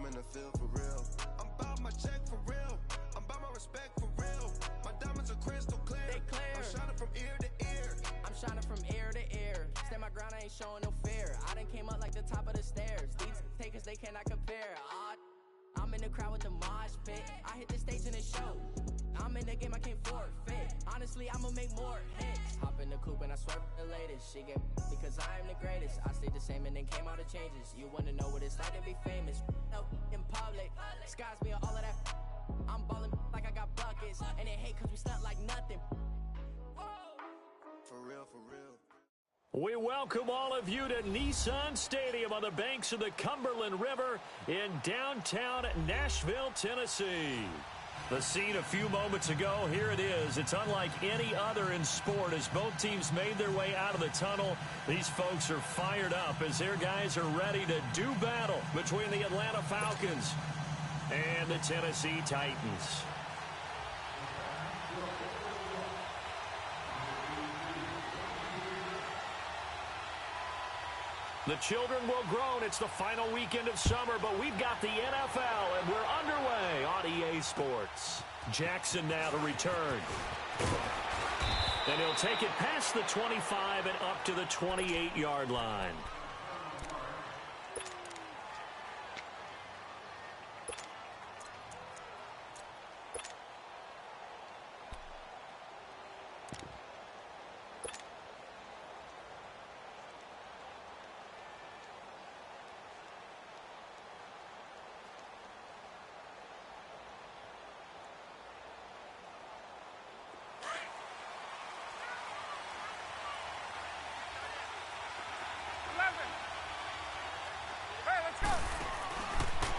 in the field for real. I'm about my check for real. I'm about my respect for real. My diamonds are crystal clear. They clear. I'm shining from ear to ear. I'm shining from ear to ear. Stand my ground, I ain't showing no fear. I done came up like the top of the stairs. These takers, they cannot compare. I'm in the crowd with the mosh pit. I hit the stage in the show. I'm in the game, I can't forfeit. Honestly, I'ma make more hits. Hop in the coupe and I swerve the latest. She get because I am the greatest. I stayed the same and then came out of changes. You wanna know what it's like to be famous? No, in public, skies me all of that. I'm ballin' like I got buckets. And they hate cause we stunt like nothing. For real, for real. We welcome all of you to Nissan Stadium on the banks of the Cumberland River in downtown Nashville, Tennessee. The scene a few moments ago, here it is. It's unlike any other in sport as both teams made their way out of the tunnel. These folks are fired up as their guys are ready to do battle between the Atlanta Falcons and the Tennessee Titans. The children will groan. It's the final weekend of summer, but we've got the NFL, and we're underway on EA Sports. Jackson now to return. And he'll take it past the 25 and up to the 28-yard line.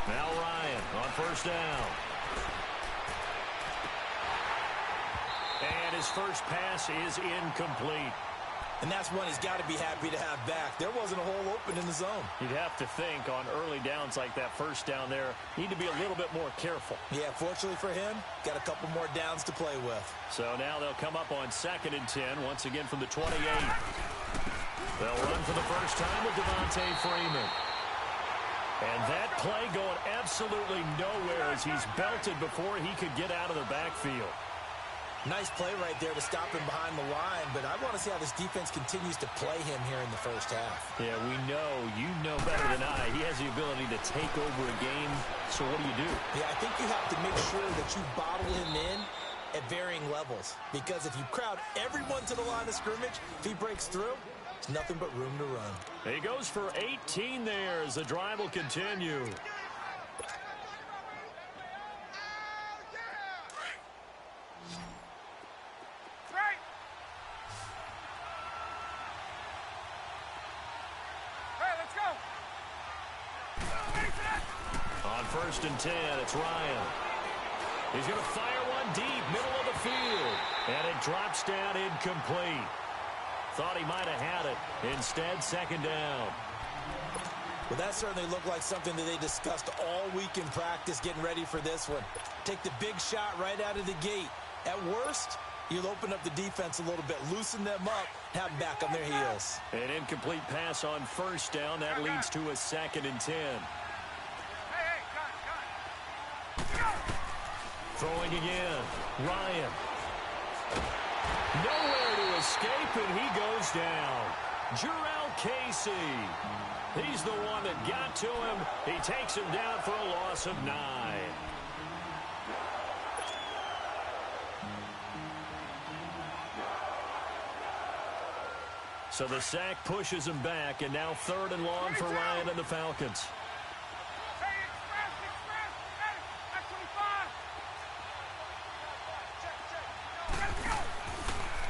Now Ryan on first down. And his first pass is incomplete. And that's one he's got to be happy to have back. There wasn't a hole open in the zone. You'd have to think on early downs like that first down there, need to be a little bit more careful. Yeah, fortunately for him, got a couple more downs to play with. So now they'll come up on 2nd and 10, once again from the 28. They'll run for the first time with Devontae Freeman. And that play going absolutely nowhere as he's belted before he could get out of the backfield. Nice play right there to stop him behind the line, but I want to see how this defense continues to play him here in the first half. Yeah, we know, you know better than I. He has the ability to take over a game, so what do? Yeah, I think you have to make sure that you bottle him in at varying levels, because if you crowd everyone to the line of scrimmage, if he breaks through, there's nothing but room to run. He goes for 18 there as the drive will continue. On 1st and 10, it's Ryan. He's going to fire one deep, middle of the field. And it drops down incomplete. Thought he might have had it. Instead, 2nd down. Well, that certainly looked like something that they discussed all week in practice getting ready for this one. Take the big shot right out of the gate. At worst, you'll open up the defense a little bit, loosen them up, have them back on their heels. An incomplete pass on 1st down. That leads to a 2nd and 10. Throwing again. Ryan. Nowhere to escape, and he goes down. Jarrell Casey. He's the one that got to him. He takes him down for a loss of 9. So the sack pushes him back, and now 3rd and long for Ryan and the Falcons.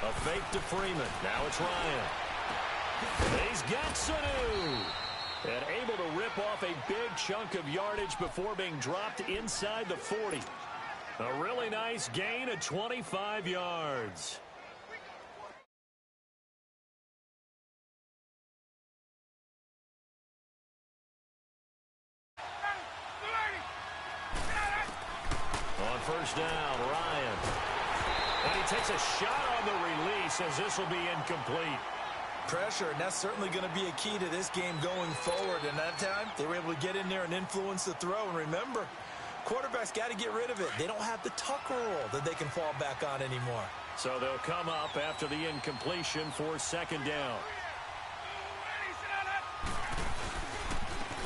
A fake to Freeman. Now it's Ryan. He's got Sanu. And able to rip off a big chunk of yardage before being dropped inside the 40. A really nice gain of 25 yards. On 1st down, Ryan. And he takes a shot on the release as this will be incomplete. pressure, and that's certainly going to be a key to this game going forward. And that time, they were able to get in there and influence the throw. And remember, quarterbacks got to get rid of it. They don't have the Tucker rule that they can fall back on anymore. So they'll come up after the incompletion for second down.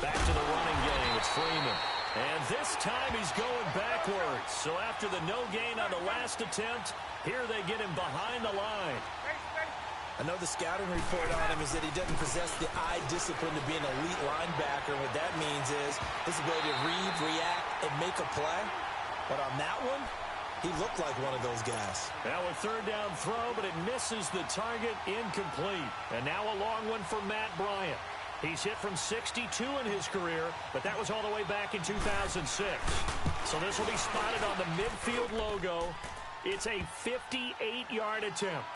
Back to the running game. It's Freeman. And this time he's going backwards. So after the no gain on the last attempt, here they get him behind the line. I know the scouting report on him is that he doesn't possess the eye discipline to be an elite linebacker. What that means is his ability to read, react, and make a play. But on that one, he looked like one of those guys. Now a third down throw, but it misses the target, incomplete. And now a long one for Matt Bryant. He's hit from 62 in his career, but that was all the way back in 2006. So this will be spotted on the midfield logo. It's a 58-yard attempt.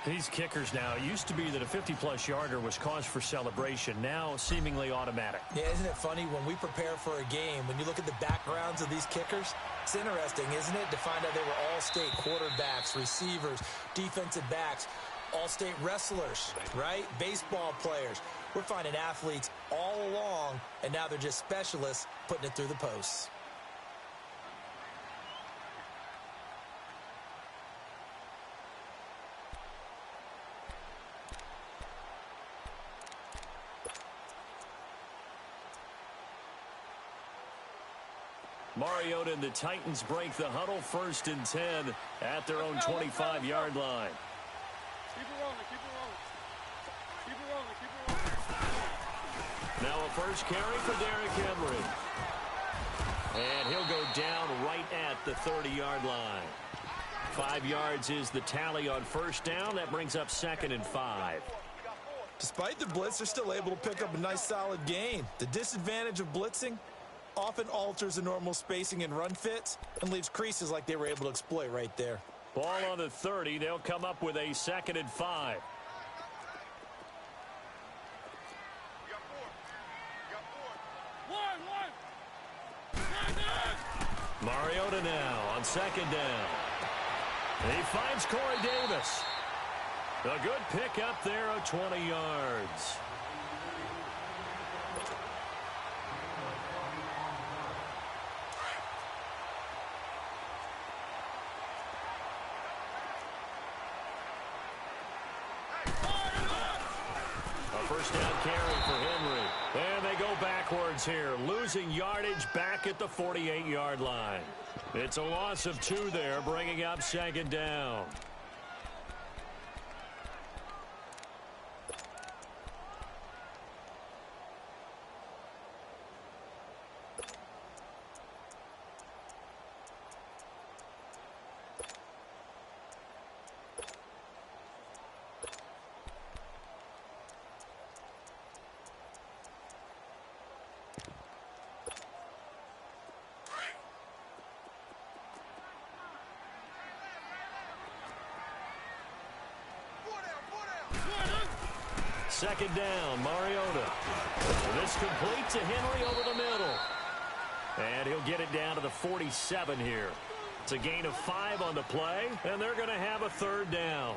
These kickers now, it used to be that a 50-plus yarder was cause for celebration. Now seemingly automatic. Yeah, isn't it funny when we prepare for a game, when you look at the backgrounds of these kickers, it's interesting, isn't it, to find out they were all-state quarterbacks, receivers, defensive backs, all-state wrestlers, right? Baseball players. We're finding athletes all along, and now they're just specialists putting it through the posts. Mariota and the Titans break the huddle, 1st and 10 at their own 25-yard line. Keep it rolling, keep it rolling. Keep it rolling, keep it rolling. Now a first carry for Derrick Henry. And he'll go down right at the 30-yard line. 5 yards is the tally on first down. That brings up 2nd and 5. Despite the blitz, they're still able to pick up a nice solid gain. The disadvantage of blitzing often alters the normal spacing and run fits and leaves creases like they were able to exploit right there. Ball on the 30. They'll come up with a 2nd and 5. Mariota now on 2nd down. He finds Corey Davis. A good pick up there of 20 yards. First down carry for Henry. And they go backwards here, losing yardage back at the 48-yard line. It's a loss of 2 there, bringing up 2nd down. Second down, Mariota. This complete to Henry over the middle. And he'll get it down to the 47 here. It's a gain of 5 on the play, and they're going to have a 3rd down.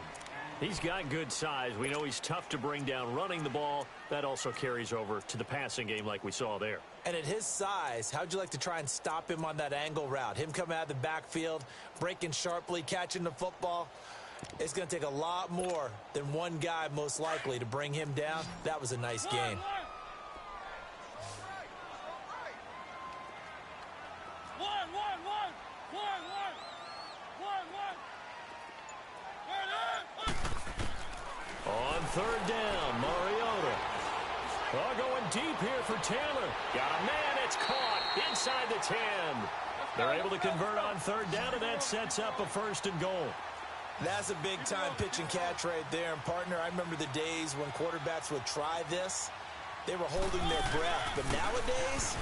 He's got good size. We know he's tough to bring down running the ball. That also carries over to the passing game like we saw there. And at his size, how'd you like to try and stop him on that angle route? Him coming out of the backfield, breaking sharply, catching the football. It's going to take a lot more than one guy, most likely, to bring him down. That was a nice game. On 3rd down, Mariota. Oh, going deep here for Taylor. Got a man. It's caught inside the 10. They're able to convert on 3rd down, and that sets up a 1st and goal. That's a big-time pitch and catch right there. And, partner, I remember the days when quarterbacks would try this. They were holding their breath. But nowadays,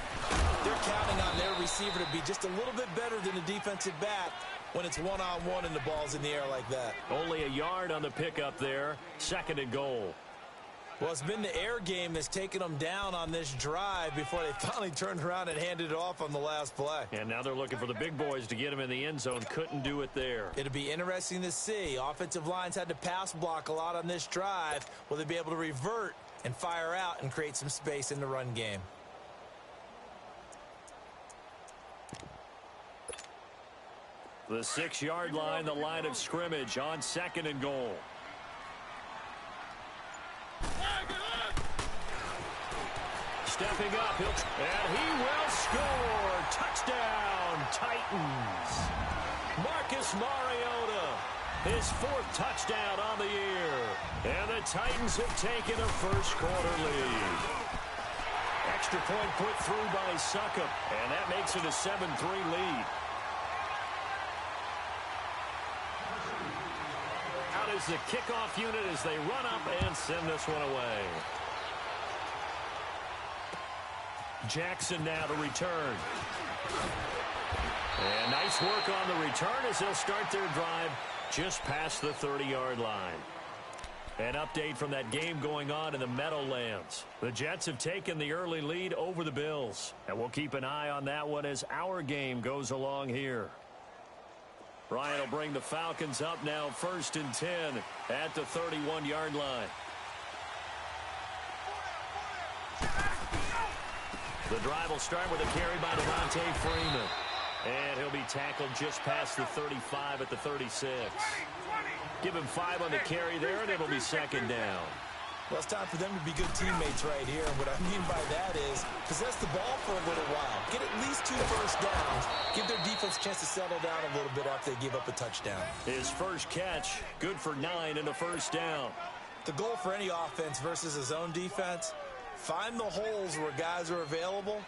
they're counting on their receiver to be just a little bit better than a defensive back when it's one-on-one and the ball's in the air like that. Only a yard on the pickup there. 2nd and goal. Well, it's been the air game that's taken them down on this drive before they finally turned around and handed it off on the last play. And now they're looking for the big boys to get him in the end zone. Couldn't do it there. It'll be interesting to see. Offensive lines had to pass block a lot on this drive. Will they be able to revert and fire out and create some space in the run game? The 6-yard line, the line of scrimmage on 2nd and goal. Stepping up, and he will score. Touchdown, Titans. Marcus Mariota, his 4th touchdown on the year. And the Titans have taken a first-quarter lead. Extra point put through by Succop, and that makes it a 7-3 lead. Out is the kickoff unit as they run up and send this one away. Jackson now to return. And nice work on the return as they'll start their drive just past the 30-yard line. An update from that game going on in the Meadowlands. The Jets have taken the early lead over the Bills. And we'll keep an eye on that one as our game goes along here. Ryan will bring the Falcons up now 1st and 10 at the 31-yard line. The drive will start with a carry by Devontae Freeman. And he'll be tackled just past the 35 at the 36. Give him 5 on the carry there, and it'll be 2nd down. Well, it's time for them to be good teammates right here. And what I mean by that is possess the ball for a little while. Get at least 2 first downs. Give their defense a chance to settle down a little bit after they give up a touchdown. His first catch, good for 9 and a first down. The goal for any offense versus a zone defense, find the holes where guys are available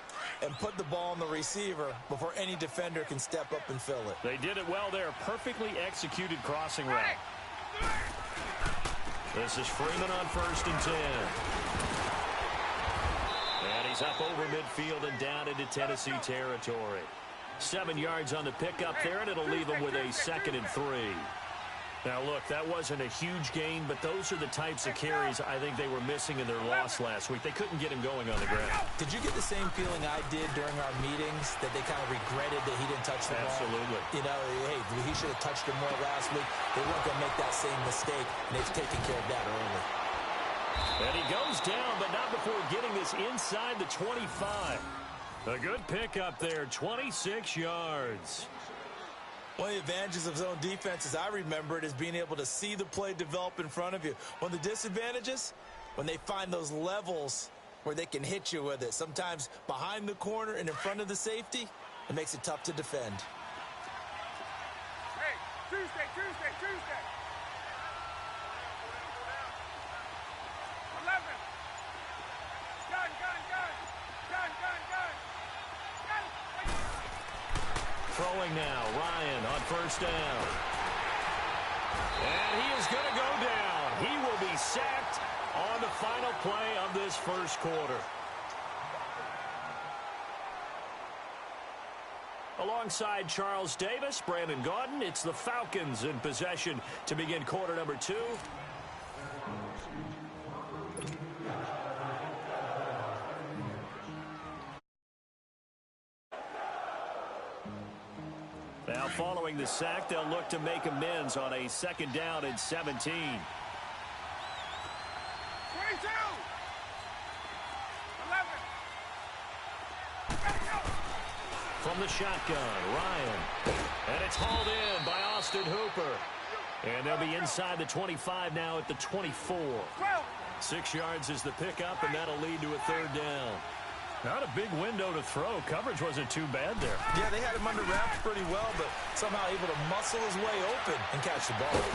and put the ball on the receiver before any defender can step up and fill it. They did it well there. Perfectly executed crossing route. This is Freeman on 1st and 10. And he's up over midfield and down into Tennessee territory. 7 yards on the pickup there, and it'll leave him with a 2nd and 3. Now, look, that wasn't a huge gain, but those are the types of carries I think they were missing in their loss last week. They couldn't get him going on the ground. Did you get the same feeling I did during our meetings, that they kind of regretted that he didn't touch the ball? Absolutely. You know, hey, he should have touched him more last week. They weren't going to make that same mistake, and they've taken care of that early. And he goes down, but not before getting this inside the 25. A good pickup there, 26 yards. One of the advantages of zone defense, as I remember it, is being able to see the play develop in front of you. One of the disadvantages, when they find those levels where they can hit you with it, sometimes behind the corner and in front of the safety, it makes it tough to defend. Hey, Tuesday. 11. Gun. Throwing now, Ryan on 1st down. And he is going to go down. He will be sacked on the final play of this first quarter. Alongside Charles Davis, Brandon Gaudin, it's the Falcons in possession to begin quarter number 2. Now, following the sack, they'll look to make amends on a 2nd down and 17. 22. From the shotgun, Ryan. And it's hauled in by Austin Hooper. And they'll be inside the 25 now at the 24. 6 yards is the pickup, and that'll lead to a 3rd down. Not a big window to throw. Coverage wasn't too bad there. Yeah, they had him under wraps pretty well, but somehow able to muscle his way open and catch the ball.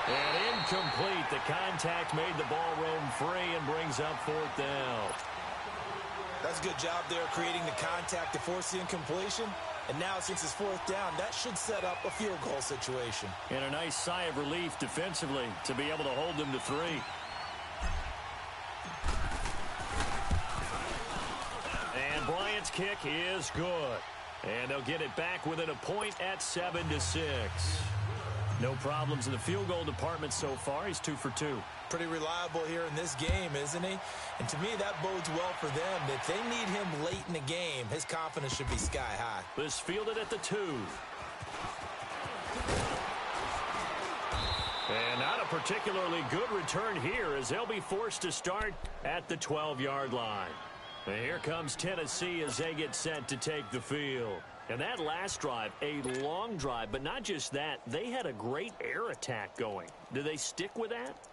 And incomplete. The contact made the ball roam free and brings up 4th down. That's a good job there creating the contact to force the incompletion. And now, since it's 4th down, that should set up a field goal situation. And a nice sigh of relief defensively to be able to hold them to 3. And Bryant's kick is good. And they'll get it back within a point at 7-6. No problems in the field goal department so far. He's 2 for 2. Pretty reliable here in this game, isn't he? And to me, that bodes well for them. If they need him late in the game, his confidence should be sky high. This fielded at the 2. And not a particularly good return here as they'll be forced to start at the 12-yard line. And here comes Tennessee as they get set to take the field. And that last drive, a long drive, but not just that, they had a great air attack going. Do they stick with that?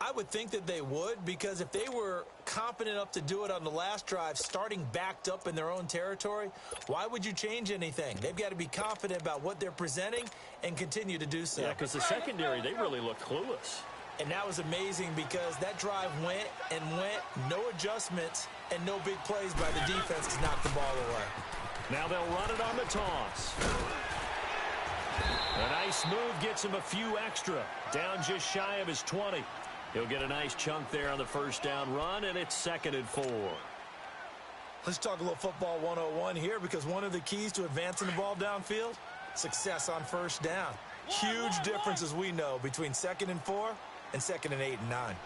I would think that they would, because if they were confident enough to do it on the last drive, starting backed up in their own territory, why would you change anything? They've got to be confident about what they're presenting and continue to do so. Yeah, because the secondary, they really look clueless. And that was amazing because that drive went and went, no adjustments, and no big plays by the defense to knock the ball away. Now they'll run it on the toss. A nice move gets him a few extra. Down just shy of his 20. He'll get a nice chunk there on the first down run, and it's 2nd and 4. Let's talk a little football 101 here, because one of the keys to advancing the ball downfield, success on first down. Huge difference, as we know, between 2nd and 4 and 2nd and 8 and 9.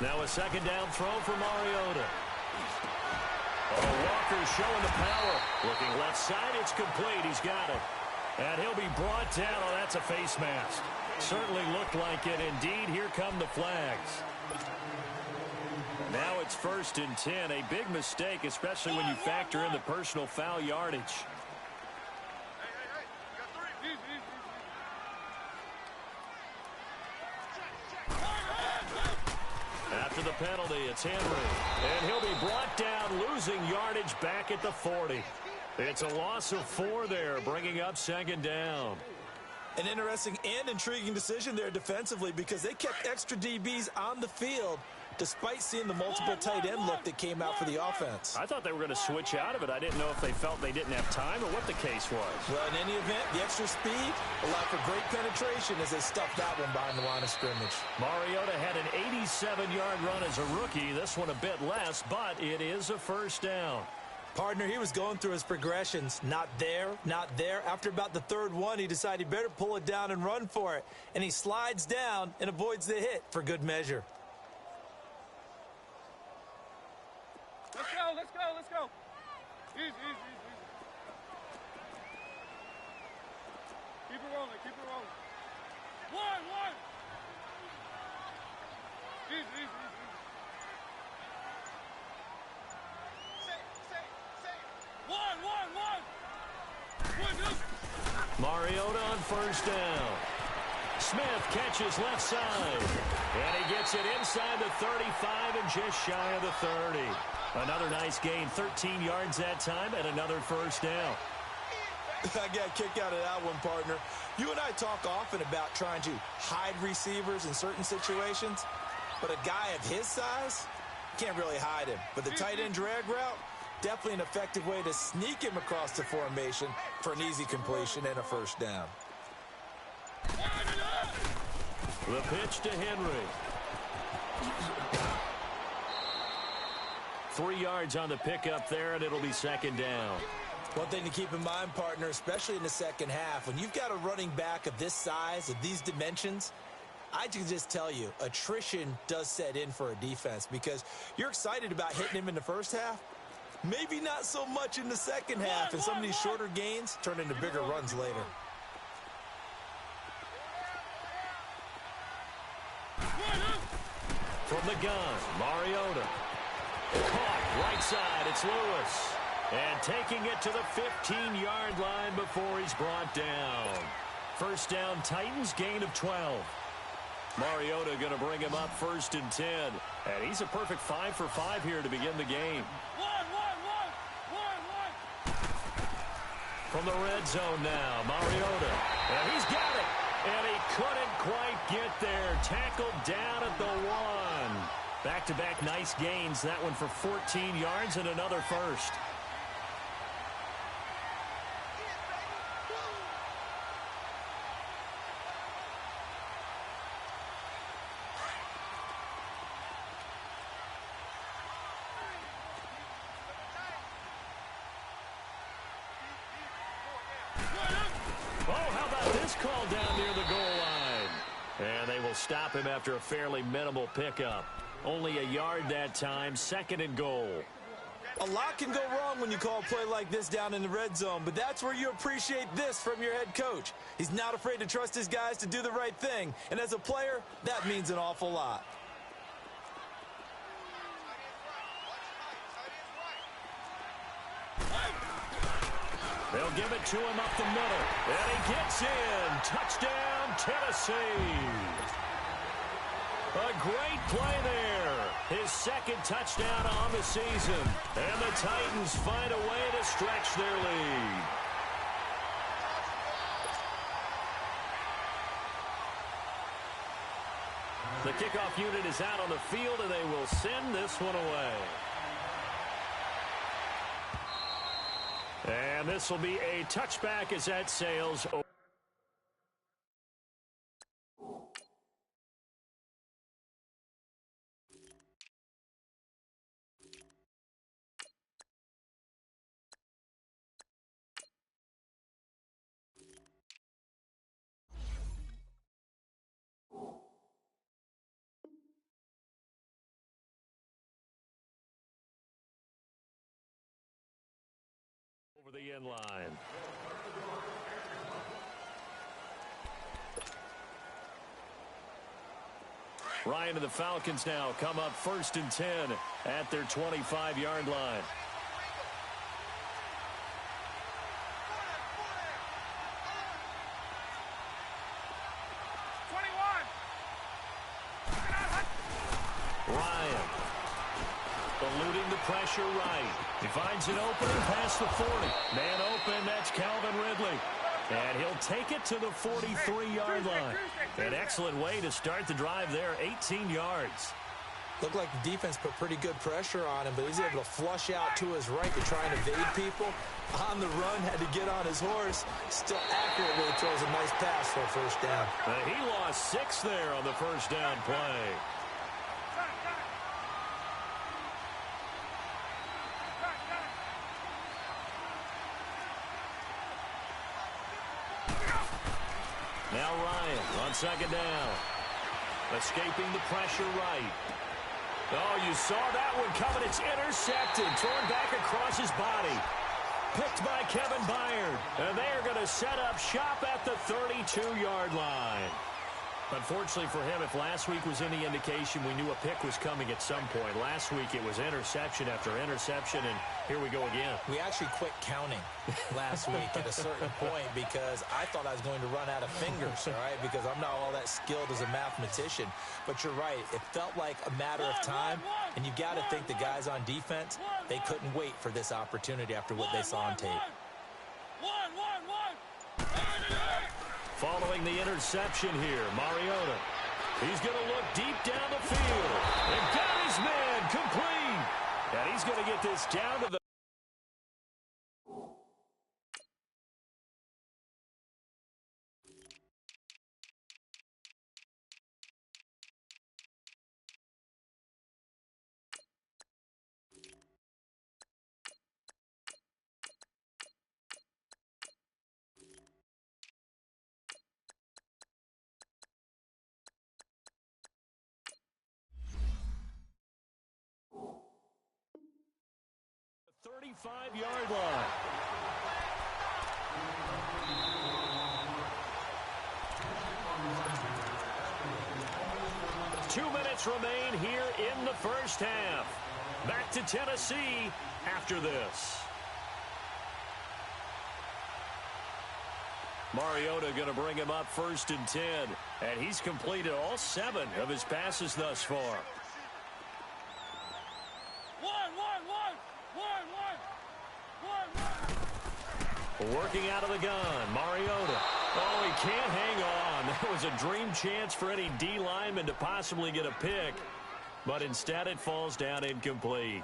Now a 2nd down throw for Mariota. Oh, Walker showing the power. Looking left side, it's complete. He's got it. And he'll be brought down. Oh, that's a face mask. Certainly looked like it. Indeed, here come the flags. Now it's 1st and 10. A big mistake, especially when you factor in the personal foul yardage. After the penalty, it's Henry. And he'll be brought down, losing yardage back at the 40. It's a loss of 4 there, bringing up 2nd down. An interesting and intriguing decision there defensively, because they kept extra DBs on the field despite seeing the multiple tight end look that came out for the offense. I thought they were going to switch out of it. I didn't know if they felt they didn't have time or what the case was. Well, in any event, the extra speed allowed for great penetration as they stuffed that one behind the line of scrimmage. Mariota had an 87-yard run as a rookie. This one a bit less, but it is a 1st down. Partner, he was going through his progressions. Not there, not there. After about the 3rd one, he decided he better pull it down and run for it. And he slides down and avoids the hit for good measure. Let's go, let's go, let's go. Easy, easy, easy. Keep it rolling, keep it rolling. One. Easy, easy, easy. One. Mariota on 1st down. Smith catches left side. And he gets it inside the 35 and just shy of the 30. Another nice gain, 13 yards that time, and another 1st down. I got a kick out of that one, partner. You and I talk often about trying to hide receivers in certain situations, but a guy of his size, can't really hide him. But the tight end drag route, definitely an effective way to sneak him across the formation for an easy completion and a 1st down. The pitch to Henry. 3 yards on the pickup there, and it'll be 2nd down. One thing to keep in mind, partner, especially in the second half, when you've got a running back of this size, of these dimensions, I can just tell you, attrition does set in for a defense, because you're excited about hitting him in the first half, maybe not so much in the second half, and some of these shorter gains turn into bigger runs later. From the gun, Mariota. Caught, right side, it's Lewis. And taking it to the 15-yard line before he's brought down. 1st down, Titans, gain of 12. Mariota going to bring him up 1st and 10. And he's a perfect 5 for 5 here to begin the game. One. From the red zone now, Mariota. And he's got it. And he couldn't quite get there. Tackled down at the 1. Back-to-back nice gains. That one for 14 yards and another 1st. Oh, how called down near the goal line. And they will stop him after a fairly minimal pickup. Only a yard that time, 2nd and goal. A lot can go wrong when you call a play like this down in the red zone, but that's where you appreciate this from your head coach. He's not afraid to trust his guys to do the right thing, and as a player, that means an awful lot. They'll give it to him up the middle, and he gets in. Touchdown, Tennessee. A great play there. His 2nd touchdown on the season. And the Titans find a way to stretch their lead. The kickoff unit is out on the field, and they will send this one away. And this will be a touchback as that sails over. Over the end line. Ryan and the Falcons now come up 1st and 10 at their 25-yard line. Ryan eluding the pressure right. He finds an opening past the 40. Man open, that's Calvin Ridley. And he'll take it to the 43-yard line. An excellent way to start the drive there, 18 yards. Looked like the defense put pretty good pressure on him, but he's able to flush out to his right to try and evade people. On the run, had to get on his horse. Still accurately throws a nice pass for a 1st down. He lost 6 there on the 1st down play. Now Ryan on 2nd down. Escaping the pressure right. Oh, you saw that one coming. It's intercepted. Thrown back across his body. Picked by Kevin Byard. And they are going to set up shop at the 32-yard line. Unfortunately for him, if last week was any indication, we knew a pick was coming at some point. Last week it was interception after interception, and here we go again. We actually quit counting last week at a certain point because I thought I was going to run out of fingers, all right, because I'm not all that skilled as a mathematician. But you're right. It felt like a matter of time, and you got to think the guys on defense, they couldn't wait for this opportunity after what they saw on tape. Following the interception here, Mariota. He's going to look deep down the field. And got his man complete. And he's going to get this down to the... the 35-yard line. Two minutes remain here in the 1st half. Back to Tennessee after this. Mariota going to bring him up 1st and 10. And he's completed all 7 of his passes thus far. Working out of the gun, Mariota. Oh, he can't hang on. That was a dream chance for any D lineman to possibly get a pick. But instead it falls down incomplete.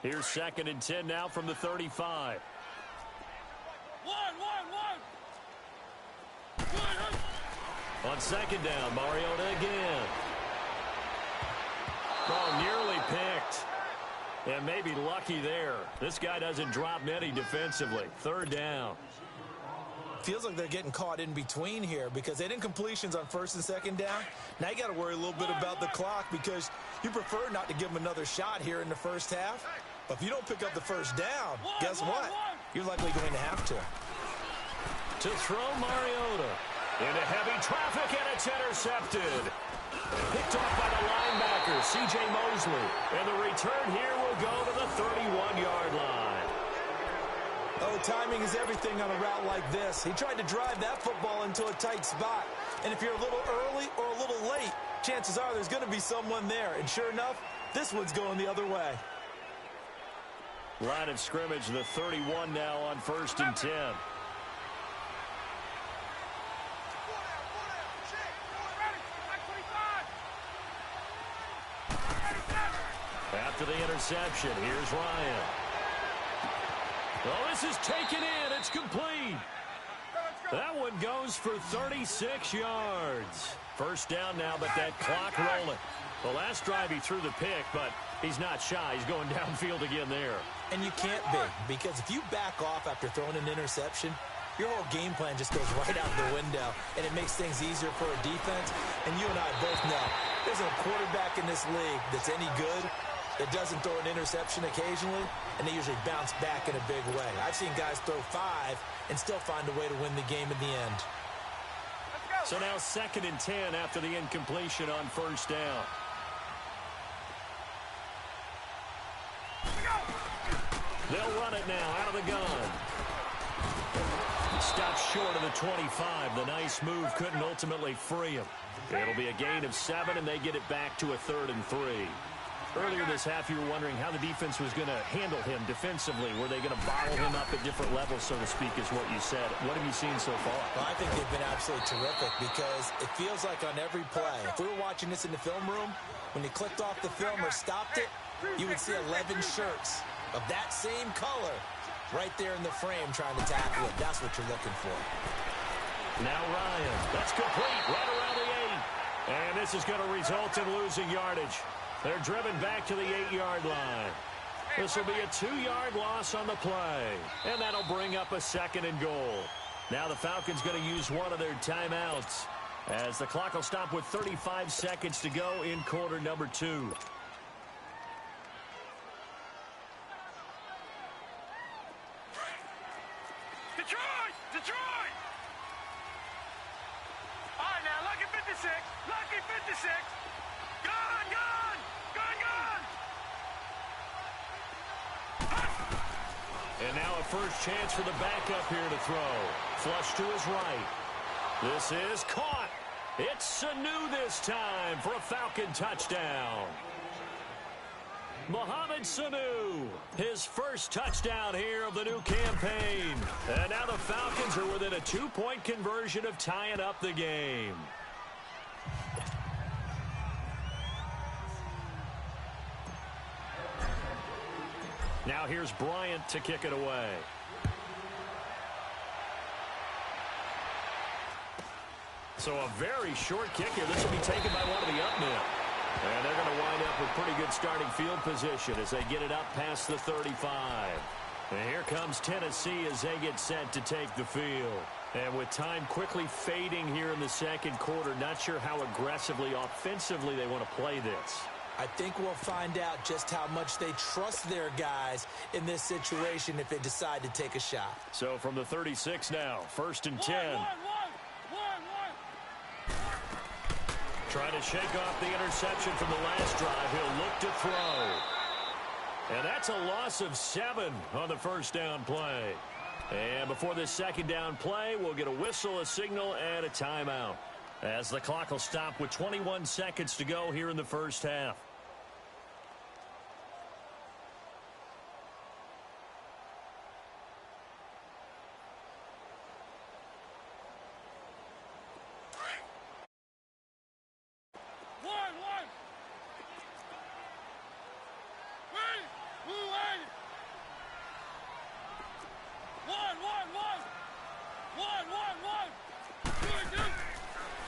Here's 2nd and 10 now from the 35. On 2nd down, Mariota again. Oh, nearly picked. And maybe lucky there. This guy doesn't drop many defensively. Third down. Feels like they're getting caught in between here because they didn't completions on first and second down. Now you got to worry a little bit about the clock because you prefer not to give them another shot here in the first half. But if you don't pick up the first down, guess what? You're likely going to have to. To throw Mariota into heavy traffic, and it's intercepted. Picked off by the linebacker, C.J. Mosley. And the return here will go to the 31-yard line. Oh, timing is everything on a route like this. He tried to drive that football into a tight spot. And if you're a little early or a little late, chances are there's going to be someone there. And sure enough, this one's going the other way. Line of scrimmage, the 31 now on 1st and 10. After the interception, here's Ryan. Oh, this is taken in. It's complete. That one goes for 36 yards. First down now, but that clock rolling. The last drive he threw the pick, but he's not shy. He's going downfield again there. And you can't be, because if you back off after throwing an interception, your whole game plan just goes right out the window, and it makes things easier for a defense. And you and I both know there's a quarterback in this league that's any good that doesn't throw an interception occasionally, and they usually bounce back in a big way. I've seen guys throw 5 and still find a way to win the game in the end. So now 2nd and 10 after the incompletion on first down. They'll run it now out of the gun. Stops short of the 25. The nice move couldn't ultimately free him. It'll be a gain of 7, and they get it back to a 3rd and 3. Earlier this half, you were wondering how the defense was going to handle him defensively. Were they going to bottle him up at different levels, so to speak, is what you said. What have you seen so far? Well, I think they've been absolutely terrific because it feels like on every play, if we were watching this in the film room, when you clicked off the film or stopped it, you would see 11 shirts of that same color right there in the frame trying to tackle it. That's what you're looking for. Now Ryan. That's complete right around the 8. And this is going to result in losing yardage. They're driven back to the 8-yard line. This will be a 2-yard loss on the play. And that'll bring up a 2nd and goal. Now the Falcons going to use one of their timeouts as the clock will stop with 35 seconds to go in quarter number 2. Detroit! All right, now, lucky 56. Lucky 56. Gone! And now a first chance for the backup here to throw. Flush to his right. This is caught. It's Sanu this time for a Falcon touchdown. Mohamed Sanu, his first touchdown here of the new campaign. And now the Falcons are within a 2-point conversion of tying up the game. Now here's Bryant to kick it away. So a very short kick here. This will be taken by one of the up men. And they're going to wind up with pretty good starting field position as they get it up past the 35. And here comes Tennessee as they get set to take the field. And with time quickly fading here in the second quarter, not sure how aggressively, offensively they want to play this. I think we'll find out just how much they trust their guys in this situation if they decide to take a shot. So from the 36 now, 1st and 10. Trying to shake off the interception from the last drive. He'll look to throw. And that's a loss of 7 on the first down play. And before this second down play, we'll get a whistle, a signal, and a timeout, as the clock will stop with 21 seconds to go here in the first half.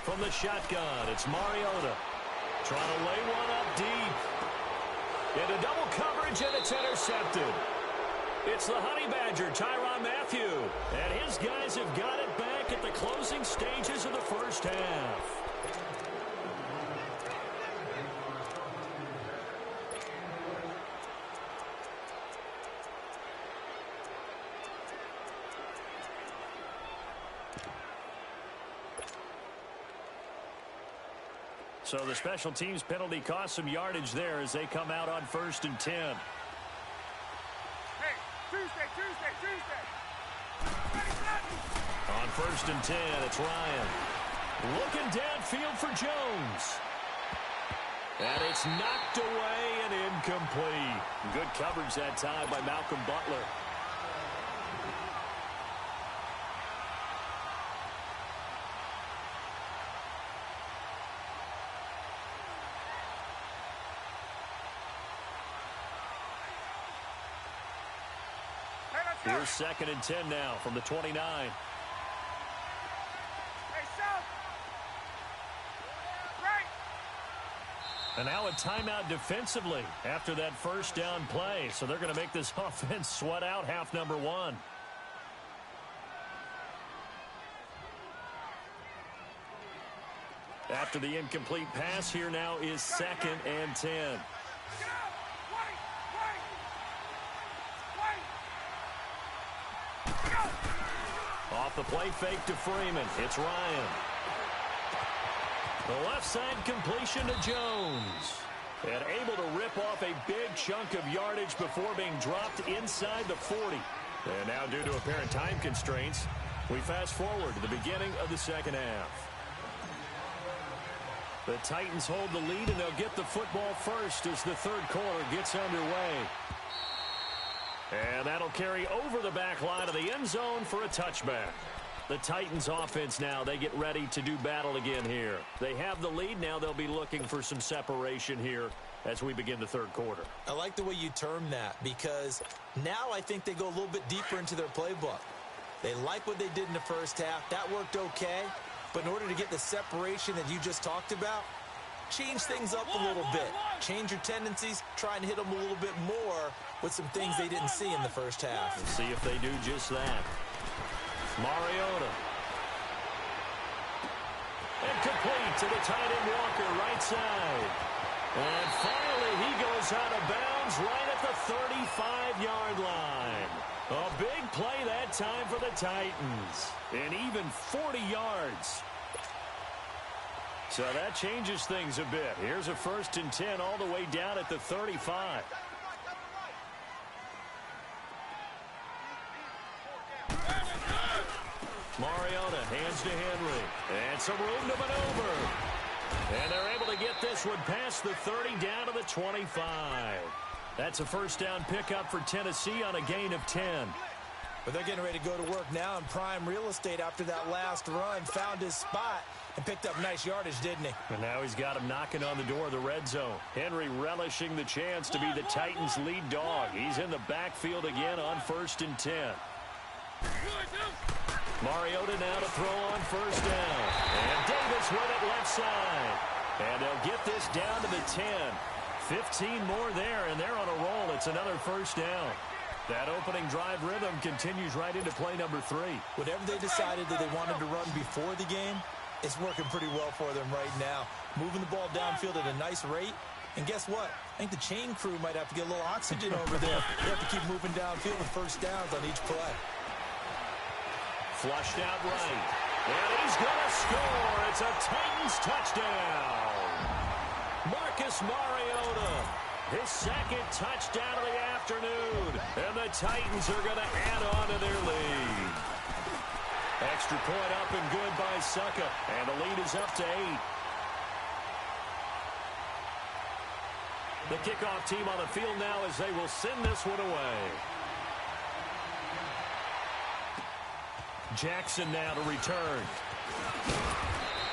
From the shotgun, it's Mariota trying to lay one up deep. Into double coverage, and it's intercepted. It's the Honey Badger, Tyrann Mathieu. And his guys have got it back at the closing stages of the first half. So the special teams penalty cost some yardage there as they come out on 1st and 10. Hey, Tuesday. On 1st and 10, it's Ryan. Looking downfield for Jones. And it's knocked away and incomplete. Good coverage that time by Malcolm Butler. Here's 2nd and 10 now from the 29. Hey, South. Right. And now a timeout defensively after that first down play. So they're going to make this offense sweat out half number 1. After the incomplete pass, here now is 2nd and 10. Off the play fake to Freeman. It's Ryan. The left side completion to Jones. And able to rip off a big chunk of yardage before being dropped inside the 40. And now due to apparent time constraints, we fast forward to the beginning of the second half. The Titans hold the lead, and they'll get the football first as the third quarter gets underway. And that'll carry over the back line of the end zone for a touchback. The Titans offense now, they get ready to do battle again here. They have the lead. Now they'll be looking for some separation here as we begin the third quarter. I like the way you term that because now I think they go a little bit deeper into their playbook. They like what they did in the first half. That worked okay. But in order to get the separation that you just talked about, change things up a little bit. Change your tendencies. Try and hit them a little bit more with some things they didn't see in the first half. We'll see if they do just that. Mariota. And complete to the tight end Walker, right side. And finally he goes out of bounds right at the 35-yard line. A big play that time for the Titans. And even 40 yards. So that changes things a bit. Here's a 1st and 10 all the way down at the 35. Mariota hands to Henry. And some room to maneuver. And they're able to get this one past the 30 down to the 25. That's a first down pickup for Tennessee on a gain of 10. But they're getting ready to go to work now in prime real estate after that last run. Found his spot and picked up nice yardage, didn't he? And now he's got him knocking on the door of the red zone. Henry relishing the chance to be the Titans' lead dog. He's in the backfield again on 1st and 10. Mariota now to throw on first down. And Davis with it left side. And they'll get this down to the 10. 15 more there, and they're on a roll. It's another first down. That opening drive rhythm continues right into play number 3. Whatever they decided that they wanted to run before the game, it's working pretty well for them right now. Moving the ball downfield at a nice rate. And guess what? I think the chain crew might have to get a little oxygen over there. They have to keep moving downfield with first downs on each play. Flushed out right. And he's going to score. It's a Titans touchdown. Marcus Mariota, his 2nd touchdown of the afternoon. And the Titans are going to add on to their lead. Extra point up and good by Succa. And the lead is up to 8. The kickoff team on the field now as they will send this one away. Jackson now to return.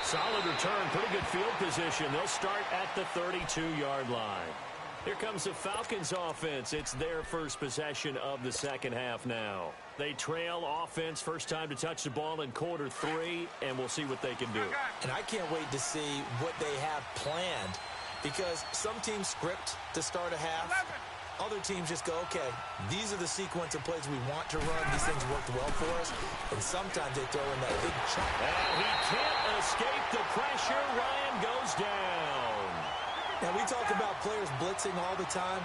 Solid return, pretty good field position. They'll start at the 32-yard line. Here comes the Falcons offense. It's their first possession of the second half now. They trail offense, first time to touch the ball in quarter 3, and we'll see what they can do. And I can't wait to see what they have planned because some teams script to start a half. Other teams just go, okay, these are the sequence of plays we want to run. These things worked well for us. And sometimes they throw in that big chunk. And he can't escape the pressure. Ryan goes down. Now, we talk about players blitzing all the time.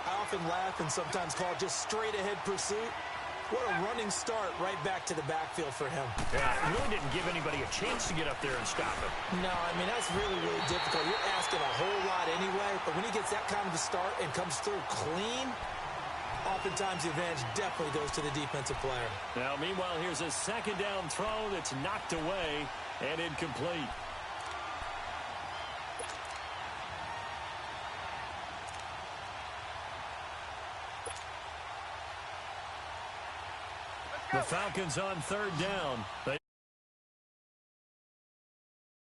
I often laugh and sometimes call it just straight-ahead pursuit. What a running start right back to the backfield for him. Yeah, it really didn't give anybody a chance to get up there and stop him. No, I mean, that's really, really difficult. You're asking a whole lot anyway, but when he gets that kind of a start and comes through clean, oftentimes the advantage definitely goes to the defensive player. Now, meanwhile, here's a second down throw that's knocked away and incomplete. The Falcons on third down.